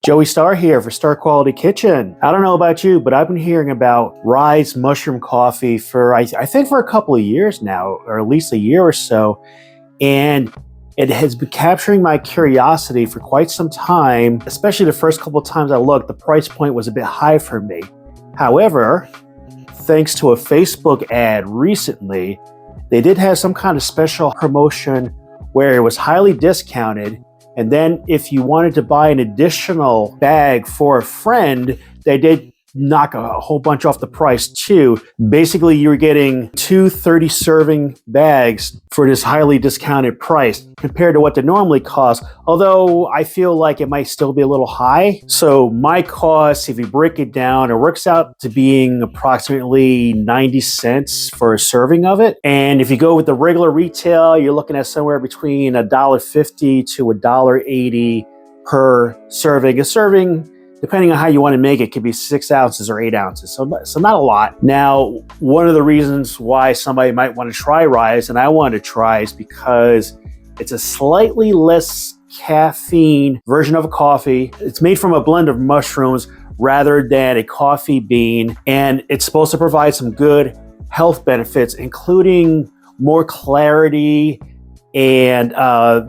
Joey Star here for Star Quality Kitchen. I don't know about you, but I've been hearing about Ryze Mushroom Coffee for, I think for a couple of years now, or at least a year or so. And it has been capturing my curiosity for quite some time, especially the first couple of times I looked, the price point was a bit high for me. However, thanks to a Facebook ad recently, they did have some kind of special promotion where it was highly discounted. And then if you wanted to buy an additional bag for a friend, they did knock a whole bunch off the price too. Basically, you were getting two 30-serving bags for this highly discounted price compared to what they normally cost. Although I feel like it might still be a little high. So my cost, if you break it down, it works out to being approximately 90 cents for a serving of it. And if you go with the regular retail, you're looking at somewhere between $1.50 to $1.80 per serving. A serving, depending on how you want to make it, could be 6 ounces or 8 ounces. So not a lot. Now, one of the reasons why somebody might want to try Ryze, and I wanted to try, is because it's a slightly less caffeine version of a coffee. It's made from a blend of mushrooms rather than a coffee bean. And it's supposed to provide some good health benefits, including more clarity. And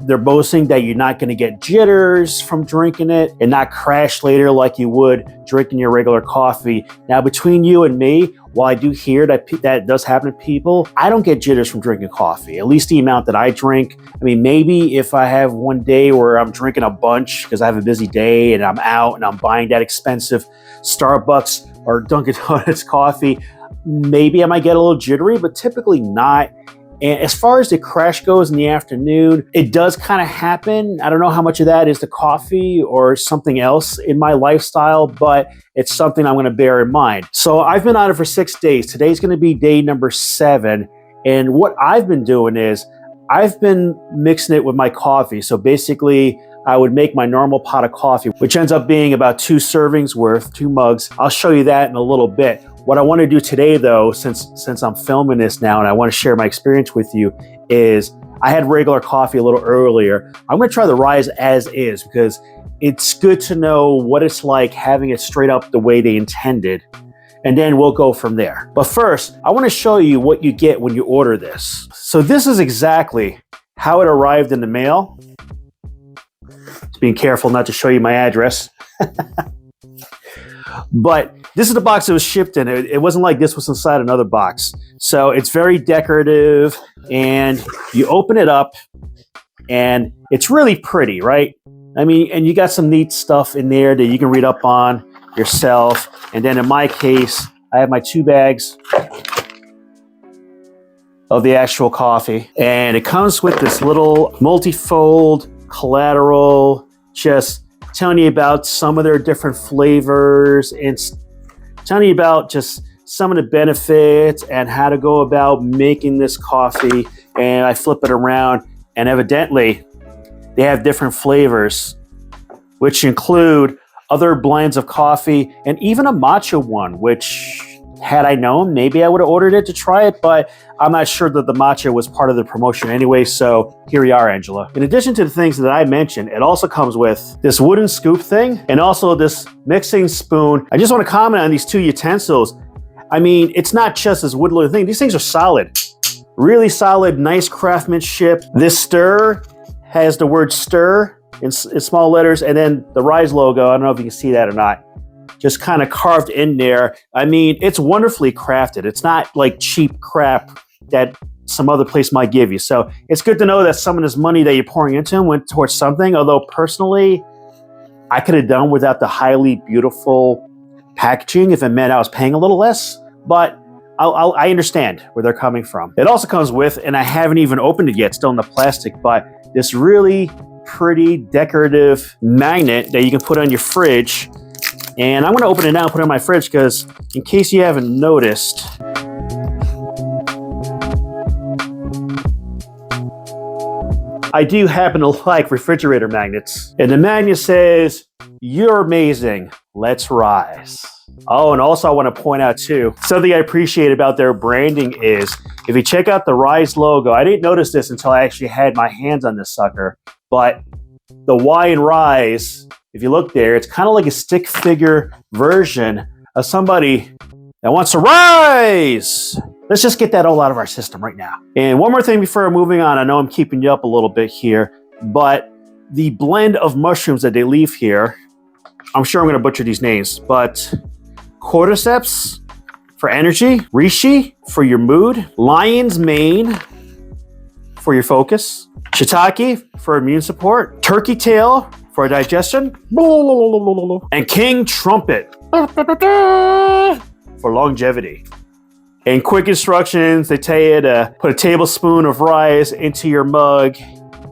they're boasting that you're not going to get jitters from drinking it and not crash later like you would drinking your regular coffee. Now, between you and me, while I do hear that that does happen to people, I don't get jitters from drinking coffee, at least the amount that I drink. I mean, maybe if I have one day where I'm drinking a bunch because I have a busy day and I'm out and I'm buying that expensive Starbucks or Dunkin' Donuts coffee, maybe I might get a little jittery, but typically not. And as far as the crash goes in the afternoon, it does kind of happen. I don't know how much of that is the coffee or something else in my lifestyle, but it's something I'm going to bear in mind. So I've been on it for 6 days. Today's going to be day number 7. And what I've been doing is I've been mixing it with my coffee. So basically, I would make my normal pot of coffee, which ends up being about 2 servings worth, 2 mugs. I'll show you that in a little bit. What I want to do today, though, since I'm filming this now and I want to share my experience with you, is I had regular coffee a little earlier. I'm going to try the Ryze as is because it's good to know what it's like having it straight up the way they intended. And then we'll go from there. But first, I want to show you what you get when you order this. So this is exactly how it arrived in the mail. Just being careful not to show you my address. But this is the box it was shipped in. It wasn't like this was inside another box. So it's very decorative, and you open it up and it's really pretty, right? I mean, and you got some neat stuff in there that you can read up on yourself. And then in my case, I have my 2 bags of the actual coffee. And it comes with this little multi-fold collateral, just telling you about some of their different flavors and telling you about just some of the benefits and how to go about making this coffee. And I flip it around, and evidently they have different flavors, which include other blends of coffee and even a matcha one, which had I known, maybe I would have ordered it to try it, but I'm not sure that the matcha was part of the promotion anyway, so here we are, Angela. In addition to the things that I mentioned, it also comes with this wooden scoop thing and also this mixing spoon. I just want to comment on these 2 utensils. I mean, it's not just this wood-looking thing. These things are solid, really solid, nice craftsmanship. This stir has the word stir in small letters, and then the Ryze logo, I don't know if you can see that or not, just kind of carved in there. I mean, it's wonderfully crafted. It's not like cheap crap that some other place might give you. So it's good to know that some of this money that you're pouring into them went towards something. Although personally, I could have done without the highly beautiful packaging if it meant I was paying a little less. But I understand where they're coming from. It also comes with, and I haven't even opened it yet, still in the plastic, but this really pretty decorative magnet that you can put on your fridge. And I'm going to open it now and put it in my fridge because in case you haven't noticed, I do happen to like refrigerator magnets. And the magnet says, "You're amazing. Let's Ryze." Oh, and also I want to point out too, something I appreciate about their branding is, if you check out the Ryze logo, I didn't notice this until I actually had my hands on this sucker, but the Y in Ryze, if you look there, it's kind of like a stick figure version of somebody that wants to rise. Let's just get that all out of our system right now. And one more thing before moving on. I know I'm keeping you up a little bit here, but the blend of mushrooms that they leave here, I'm sure I'm going to butcher these names, but cordyceps for energy, reishi for your mood, lion's mane for your focus, shiitake for immune support, turkey tail for digestion, and king trumpet for longevity. And quick instructions, they tell you to put a tablespoon of Ryze into your mug,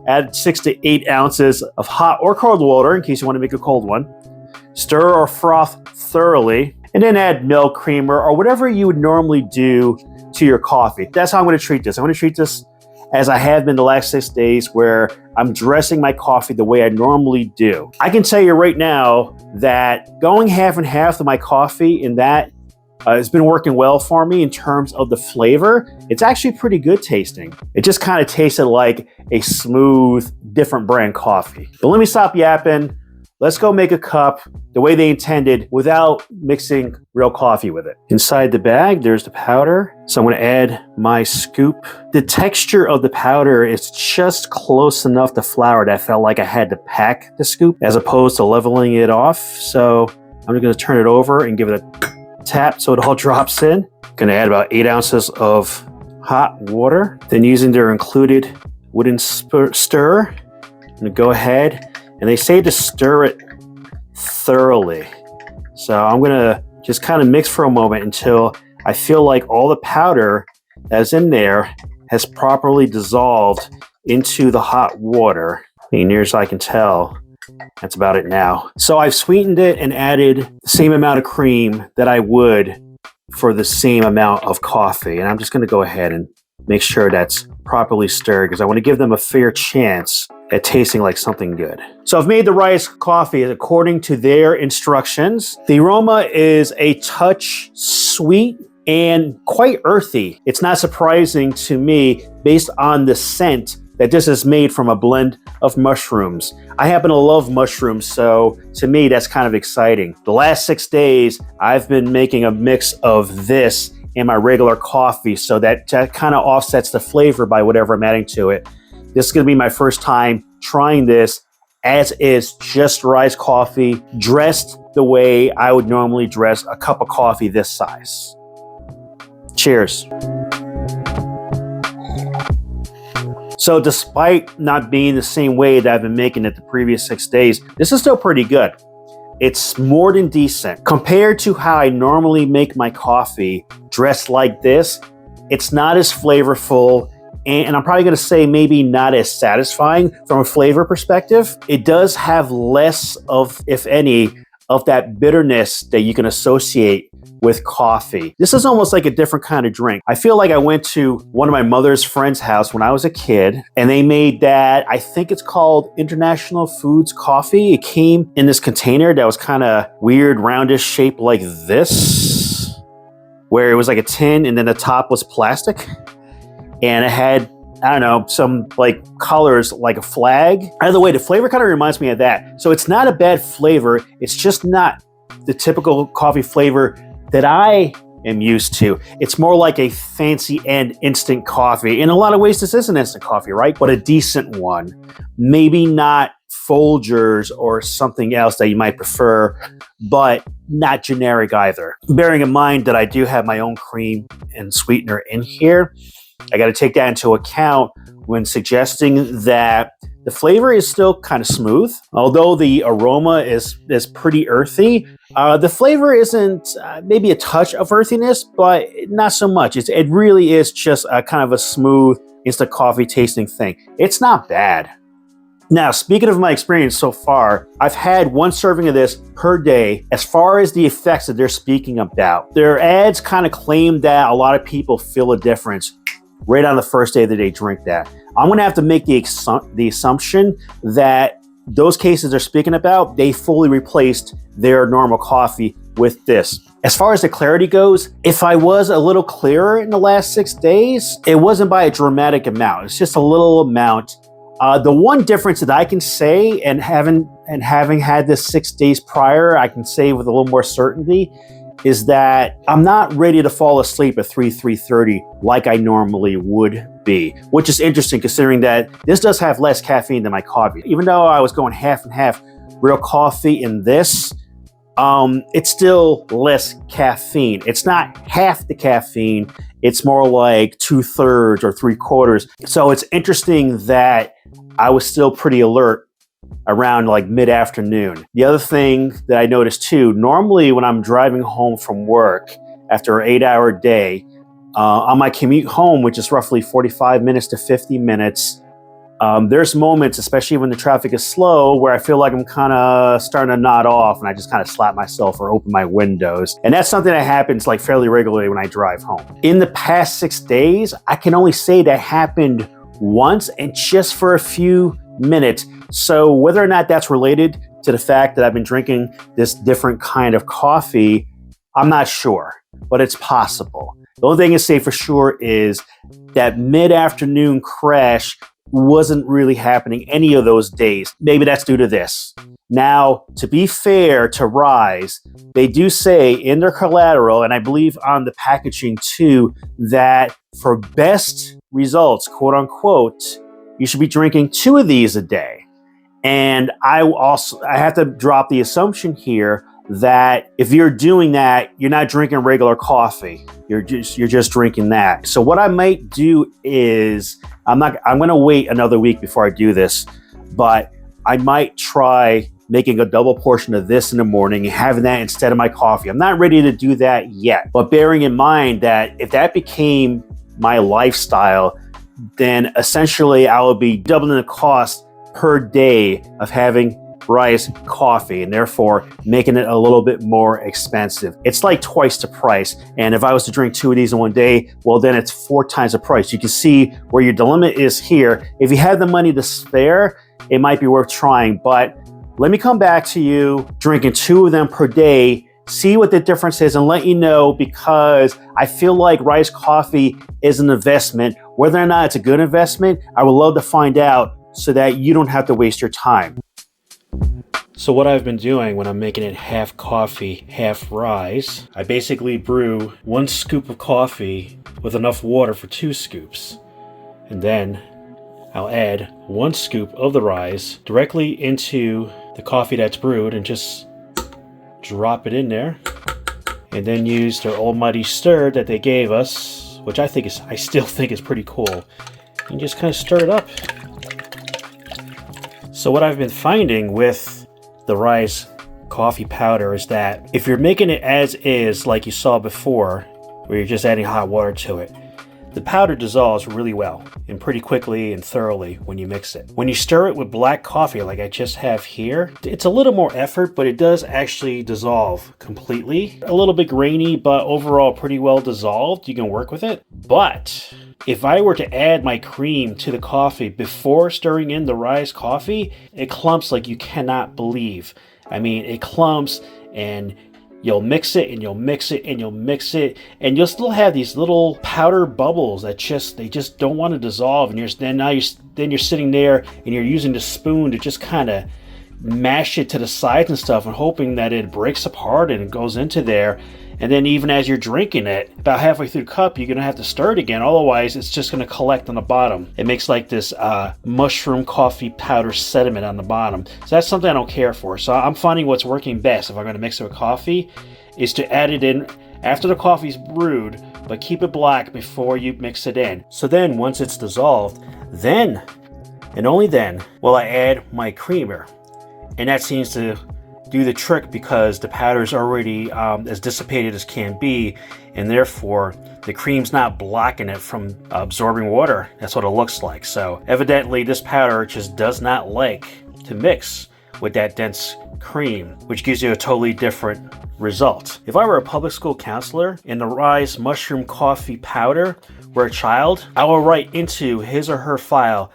add 6 to 8 ounces of hot or cold water in case you want to make a cold one, stir or froth thoroughly, and then add milk, creamer, or whatever you would normally do to your coffee. That's how I'm going to treat this. I'm going to treat this as I have been the last 6 days, where I'm dressing my coffee the way I normally do. I can tell you right now that going half and half of my coffee in that it's been working well for me in terms of the flavor. It's actually pretty good tasting. It just kind of tasted like a smooth, different brand coffee. But let me stop yapping. Let's go make a cup the way they intended without mixing real coffee with it. Inside the bag, there's the powder. So I'm going to add my scoop. The texture of the powder is just close enough to flour that I felt like I had to pack the scoop as opposed to leveling it off. So I'm going to turn it over and give it a tap so it all drops in. Going to add about 8 ounces of hot water. Then using their included wooden stir, I'm going to go ahead, and they say to stir it thoroughly. So I'm going to just kind of mix for a moment until I feel like all the powder that's in there has properly dissolved into the hot water. Near as I can tell, that's about it now. So I've sweetened it and added the same amount of cream that I would for the same amount of coffee. And I'm just going to go ahead and make sure that's properly stirred because I want to give them a fair chance at tasting like something good. So I've made the Ryze coffee according to their instructions. The aroma is a touch sweet and quite earthy. It's not surprising to me based on the scent that this is made from a blend of mushrooms. I happen to love mushrooms, so to me, that's kind of exciting. The last 6 days, I've been making a mix of this and my regular coffee, so that kind of offsets the flavor by whatever I'm adding to it. This is gonna be my first time trying this as is, just Ryze coffee, dressed the way I would normally dress a cup of coffee this size. Cheers. So despite not being the same way that I've been making it the previous 6 days, this is still pretty good. It's more than decent. Compared to how I normally make my coffee dressed like this, it's not as flavorful, and I'm probably going to say maybe not as satisfying from a flavor perspective. It does have less of, if any, of that bitterness that you can associate with coffee. This is almost like a different kind of drink. I feel like I went to one of my mother's friend's house when I was a kid, and they made that, I think it's called International Foods Coffee. It came in this container that was kind of weird, roundish shape like this, where it was like a tin and then the top was plastic. And it had, I don't know, some like colors like a flag. Either way, the flavor kind of reminds me of that. So it's not a bad flavor. It's just not the typical coffee flavor that I am used to. It's more like a fancy and instant coffee. In a lot of ways, this is an instant coffee, right? But a decent one. Maybe not Folgers or something else that you might prefer, but not generic either. Bearing in mind that I do have my own cream and sweetener in here, I got to take that into account when suggesting that the flavor is still kind of smooth. Although the aroma is pretty earthy, the flavor isn't maybe a touch of earthiness, but not so much. It really is just a kind of a smooth, instant coffee tasting thing. It's not bad. Now, speaking of my experience so far, I've had 1 serving of this per day. As far as the effects that they're speaking about, their ads kind of claim that a lot of people feel a difference right on the first day that they drink that. I'm going to have to make the assumption that those cases they're speaking about, they fully replaced their normal coffee with this. As far as the clarity goes, if I was a little clearer in the last 6 days, it wasn't by a dramatic amount. It's just a little amount The one difference that I can say, and having had this 6 days prior, I can say with a little more certainty, is that I'm not ready to fall asleep at 3:30 like I normally would be, which is interesting considering that this does have less caffeine than my coffee. Even though I was going half and half real coffee in this, it's still less caffeine. It's not half the caffeine. It's more like 2/3 or 3/4. So it's interesting that I was still pretty alert around like mid-afternoon. The other thing that I noticed too, normally when I'm driving home from work after an 8-hour day, on my commute home, which is roughly 45 minutes to 50 minutes, there's moments, especially when the traffic is slow, where I feel like I'm kind of starting to nod off and I just kind of slap myself or open my windows. And that's something that happens like fairly regularly when I drive home. In the past 6 days, I can only say that happened once and just for a few minutes. So whether or not that's related to the fact that I've been drinking this different kind of coffee, I'm not sure, but it's possible. The only thing I can say for sure is that mid-afternoon crash wasn't really happening any of those days. Maybe that's due to this. Now, to be fair to Ryze, they do say in their collateral, and I believe on the packaging too, that for best results, quote unquote, you should be drinking 2 of these a day. And I have to drop the assumption here that if you're doing that, you're not drinking regular coffee. You're just drinking that. So what I might do is I'm going to wait another week before I do this, but I might try making a double portion of this in the morning and having that instead of my coffee. I'm not ready to do that yet, but bearing in mind that if that became my lifestyle, then essentially I would be doubling the cost per day of having Ryze coffee and therefore making it a little bit more expensive. It's like twice the price. And if I was to drink 2 of these in one day, well, then it's 4 times the price. You can see where your dilemma is here. If you have the money to spare, it might be worth trying. But let me come back to you drinking 2 of them per day, see what the difference is and let you know, because I feel like Ryze coffee is an investment. Whether or not it's a good investment, I would love to find out so that you don't have to waste your time. So what I've been doing when I'm making it half coffee, half Ryze, I basically brew 1 scoop of coffee with enough water for 2 scoops. And then I'll add 1 scoop of the Ryze directly into the coffee that's brewed and just drop it in there. And then use their almighty stir that they gave us, which I still think is pretty cool. And just kind of stir it up. So what I've been finding with the Ryze coffee powder is that if you're making it as is, like you saw before, where you're just adding hot water to it, the powder dissolves really well and pretty quickly and thoroughly when you mix it. When you stir it with black coffee like I just have here, it's a little more effort, but it does actually dissolve completely. A little bit grainy, but overall pretty well dissolved. You can work with it. But if I were to add my cream to the coffee before stirring in the Ryze coffee, it clumps like you cannot believe. I mean, it clumps and you'll mix it and you'll mix it and you'll mix it and you'll still have these little powder bubbles that they just don't want to dissolve, and you're sitting there and you're using the spoon to just kind of mash it to the sides and stuff and hoping that it breaks apart and it goes into there. And then even as you're drinking it, about halfway through the cup, you're going to have to stir it again. Otherwise, it's just going to collect on the bottom. It makes like this mushroom coffee powder sediment on the bottom. So that's something I don't care for. So I'm finding what's working best if I'm going to mix it with coffee is to add it in after the coffee's brewed, but keep it black before you mix it in. So then once it's dissolved, then and only then will I add my creamer. And that seems to do the trick because the powder is already as dissipated as can be, and therefore the cream's not blocking it from absorbing water. That's what it looks like. So evidently this powder just does not like to mix with that dense cream, which gives you a totally different result. If I were a public school counselor and the Ryze Mushroom Coffee powder were a child, I will write into his or her file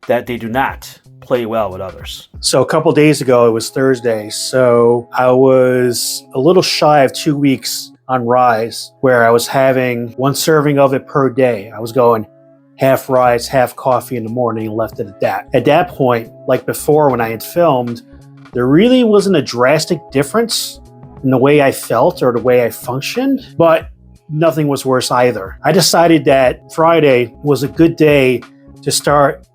that they do not play well with others. So a couple days ago, it was Thursday, so I was a little shy of 2 weeks on Ryze, where I was having 1 serving of it per day. I was going half Ryze, half coffee in the morning and left it at that. At that point, like before when I had filmed, there really wasn't a drastic difference in the way I felt or the way I functioned, but nothing was worse either. I decided that Friday was a good day to start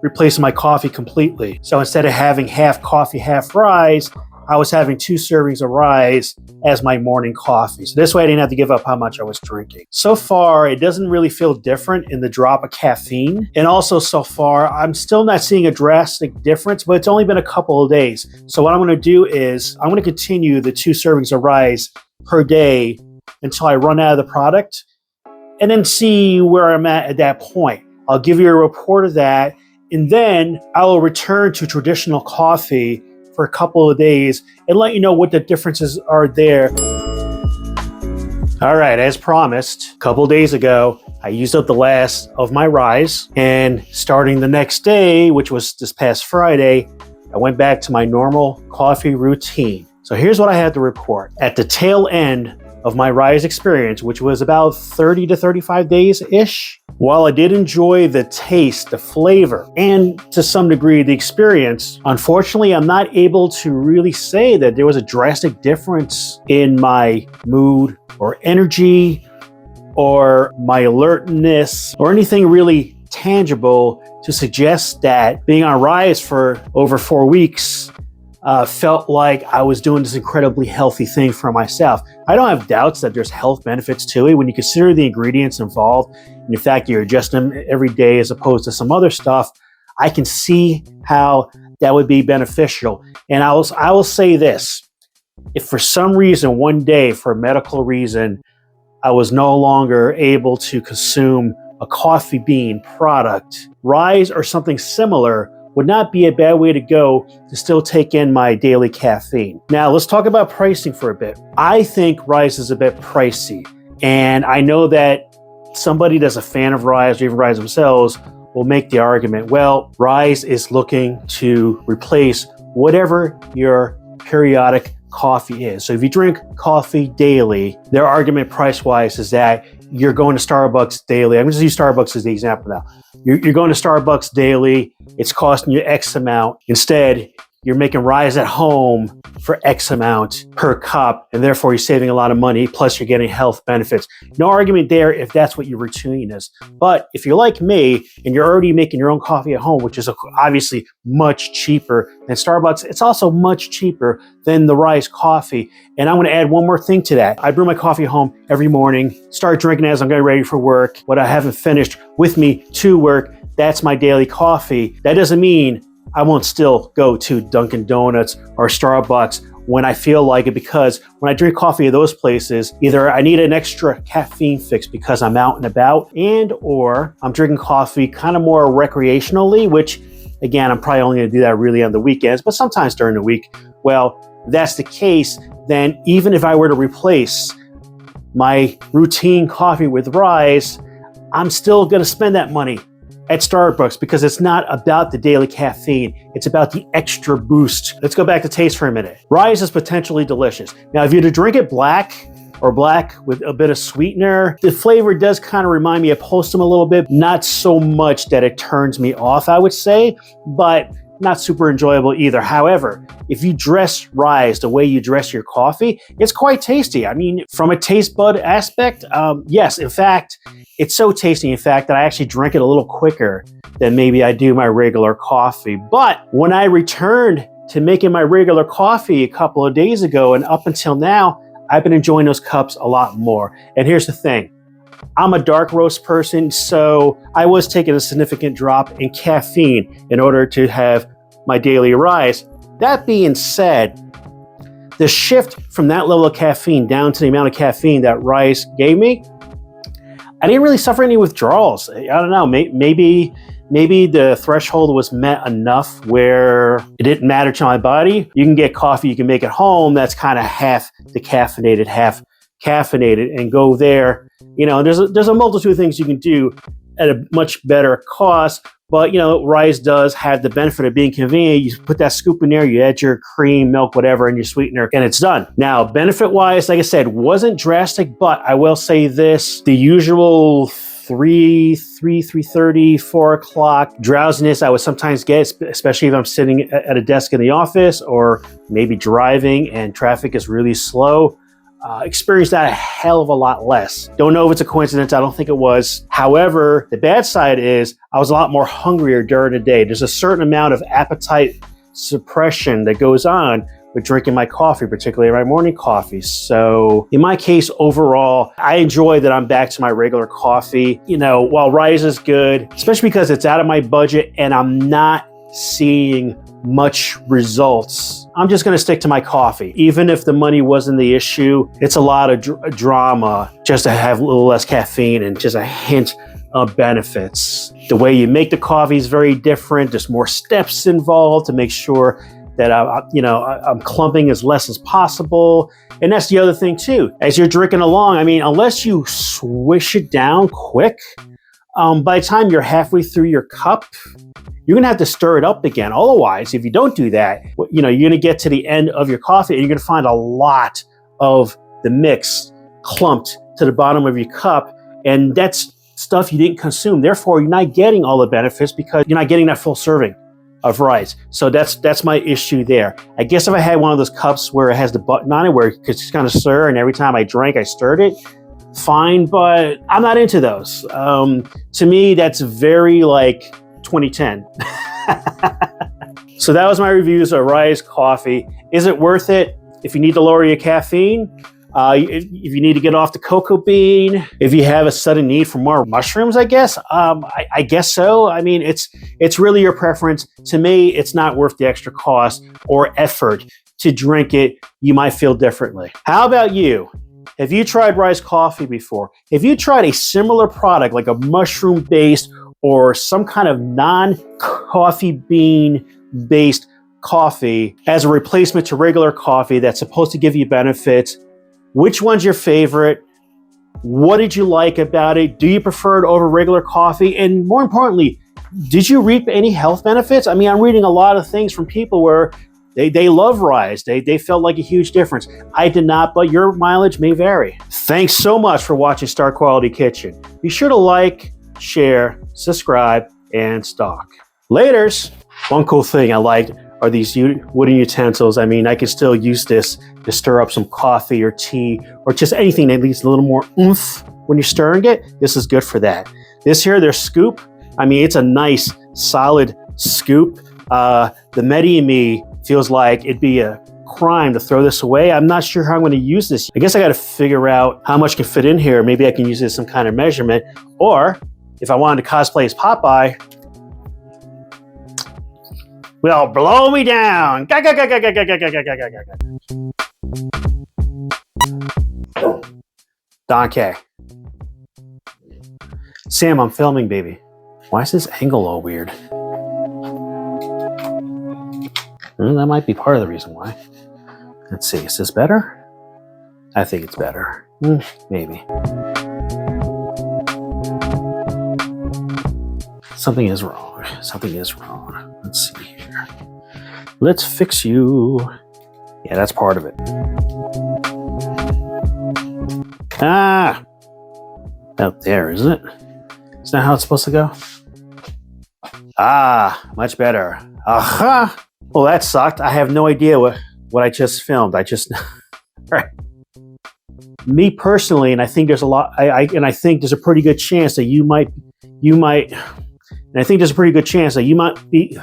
replacing my coffee completely. So instead of having half coffee, half Ryze, I was having 2 servings of Ryze as my morning coffee. So this way I didn't have to give up how much I was drinking. So far, it doesn't really feel different in the drop of caffeine. And also so far, I'm still not seeing a drastic difference, but it's only been a couple of days. So what I'm gonna do is I'm gonna continue the 2 servings of Ryze per day until I run out of the product and then see where I'm at that point. I'll give you a report of that, and then I will return to traditional coffee for a couple of days and let you know what the differences are there. All right, as promised, a couple of days ago, I used up the last of my Ryze, and starting the next day, which was this past Friday, I went back to my normal coffee routine. So here's what I had to report. At the tail end of my Ryze experience, which was about 30 to 35 days-ish, while I did enjoy the taste, the flavor, and to some degree the experience, unfortunately, I'm not able to really say that there was a drastic difference in my mood or energy or my alertness or anything really tangible to suggest that being on Ryze for over 4 weeks felt like I was doing this incredibly healthy thing for myself. I don't have doubts that there's health benefits to it when you consider the ingredients involved and the fact you're adjusting them every day as opposed to some other stuff. I can see how that would be beneficial. And I will say this, if for some reason one day, for a medical reason, I was no longer able to consume a coffee bean product, Ryze or something similar would not be a bad way to go to still take in my daily caffeine. Now, let's talk about pricing for a bit. I think Ryze is a bit pricey, and I know that somebody that's a fan of Ryze or even Ryze themselves will make the argument, well, Ryze is looking to replace whatever your periodic coffee is. So if you drink coffee daily, their argument price-wise is that you're going to Starbucks daily. I'm going to use Starbucks as the example now. You're going to Starbucks daily. It's costing you X amount. Instead, you're making Ryze at home for X amount per cup, and therefore you're saving a lot of money, plus you're getting health benefits. No argument there if that's what your routine is. But if you're like me, and you're already making your own coffee at home, which is obviously much cheaper than Starbucks, it's also much cheaper than the Ryze coffee. And I'm gonna add one more thing to that. I brew my coffee at home every morning, start drinking as I'm getting ready for work. What I haven't finished with me to work, that's my daily coffee. That doesn't mean I won't still go to Dunkin' Donuts or Starbucks when I feel like it, because when I drink coffee at those places, either I need an extra caffeine fix because I'm out and about, and or I'm drinking coffee kind of more recreationally, which again, I'm probably only gonna do that really on the weekends, but sometimes during the week. Well, if that's the case, then even if I were to replace my routine coffee with Ryze, I'm still gonna spend that money at Starbucks because it's not about the daily caffeine. It's about the extra boost. Let's go back to taste for a minute. Ryze is potentially delicious. Now, if you're to drink it black or black with a bit of sweetener, the flavor does kind of remind me of Postum a little bit. Not so much that it turns me off, I would say, but not super enjoyable either. However, if you dress Ryze the way you dress your coffee, it's quite tasty. I mean, from a taste bud aspect, yes, in fact, it's so tasty, in fact, that I actually drink it a little quicker than maybe I do my regular coffee. But when I returned to making my regular coffee a couple of days ago and up until now, I've been enjoying those cups a lot more. And here's the thing. I'm a dark roast person, so I was taking a significant drop in caffeine in order to have my daily Ryze. That being said, the shift from that level of caffeine down to the amount of caffeine that Ryze gave me, I didn't really suffer any withdrawals. I don't know, maybe the threshold was met enough where it didn't matter to my body. You can get coffee you can make at home that's kind of half decaffeinated, half caffeinated, and go there. You know, there's a multitude of things you can do at a much better cost. But, you know, Ryze does have the benefit of being convenient. You put that scoop in there, you add your cream, milk, whatever, and your sweetener, and it's done. Now, benefit-wise, like I said, wasn't drastic, but I will say this, the usual 3:30, 4 o'clock. Drowsiness I would sometimes get, especially if I'm sitting at a desk in the office or maybe driving and traffic is really slow. Experience that a hell of a lot less. Don't know if it's a coincidence. I don't think it was. However, the bad side is I was a lot more hungrier during the day. There's a certain amount of appetite suppression that goes on with drinking my coffee, particularly my morning coffee. So in my case, overall, I enjoy that I'm back to my regular coffee. You know, while Ryze is good, especially because it's out of my budget and I'm not seeing much results, I'm just gonna stick to my coffee. Even if the money wasn't the issue, it's a lot of drama just to have a little less caffeine and just a hint of benefits. The way you make the coffee is very different. There's more steps involved to make sure that I'm clumping as less as possible. And that's the other thing too. As you're drinking along, I mean, unless you swish it down quick, by the time you're halfway through your cup, you're gonna have to stir it up again. Otherwise, if you don't do that, you're gonna get to the end of your coffee and you're gonna find a lot of the mix clumped to the bottom of your cup. And that's stuff you didn't consume. Therefore, you're not getting all the benefits because you're not getting that full serving of Ryze. So that's my issue there. I guess if I had one of those cups where it has the button on it where it could just kind of stir and every time I drank, I stirred it, fine, but I'm not into those. To me, that's very like 2010. So that was my reviews of Ryze coffee. Is it worth it? If you need to lower your caffeine, if you need to get off the cocoa bean, if you have a sudden need for more mushrooms, I guess. I guess so. I mean, it's really your preference. To me, it's not worth the extra cost or effort to drink it. You might feel differently. How about you? Have you tried Ryze coffee before? Have you tried a similar product like a mushroom-based or some kind of non-coffee bean-based coffee as a replacement to regular coffee that's supposed to give you benefits? Which one's your favorite? What did you like about it? Do you prefer it over regular coffee? And more importantly, did you reap any health benefits? I mean, I'm reading a lot of things from people where they love Ryze. They felt like a huge difference. I did not, but your mileage may vary. Thanks so much for watching Star Quality Kitchen. Be sure to like, share, subscribe, and stalk. Laters. One cool thing I liked are these wooden utensils. I mean, I can still use this to stir up some coffee or tea or just anything that needs a little more oomph when you're stirring it. This is good for that. This here, their scoop, I mean, it's a nice, solid scoop. The Medi in me feels like it'd be a crime to throw this away. I'm not sure how I'm going to use this. I guess I got to figure out how much can fit in here. Maybe I can use it as some kind of measurement. Or if I wanted to cosplay as Popeye, well, blow me down. Donkey. Sam, I'm filming, baby. Why is this angle all weird? That might be part of the reason why. Let's see, is this better? I think it's better. Maybe. Something is wrong. Something is wrong. Let's see here. Let's fix you. Yeah, that's part of it. Ah! Out there, isn't it? Isn't that how it's supposed to go? Ah, much better. Aha! Well, that sucked. I have no idea what I just filmed. Right. Me personally, and I think there's a lot. I think there's a pretty good chance that you might, and I think there's a pretty good chance that you might be.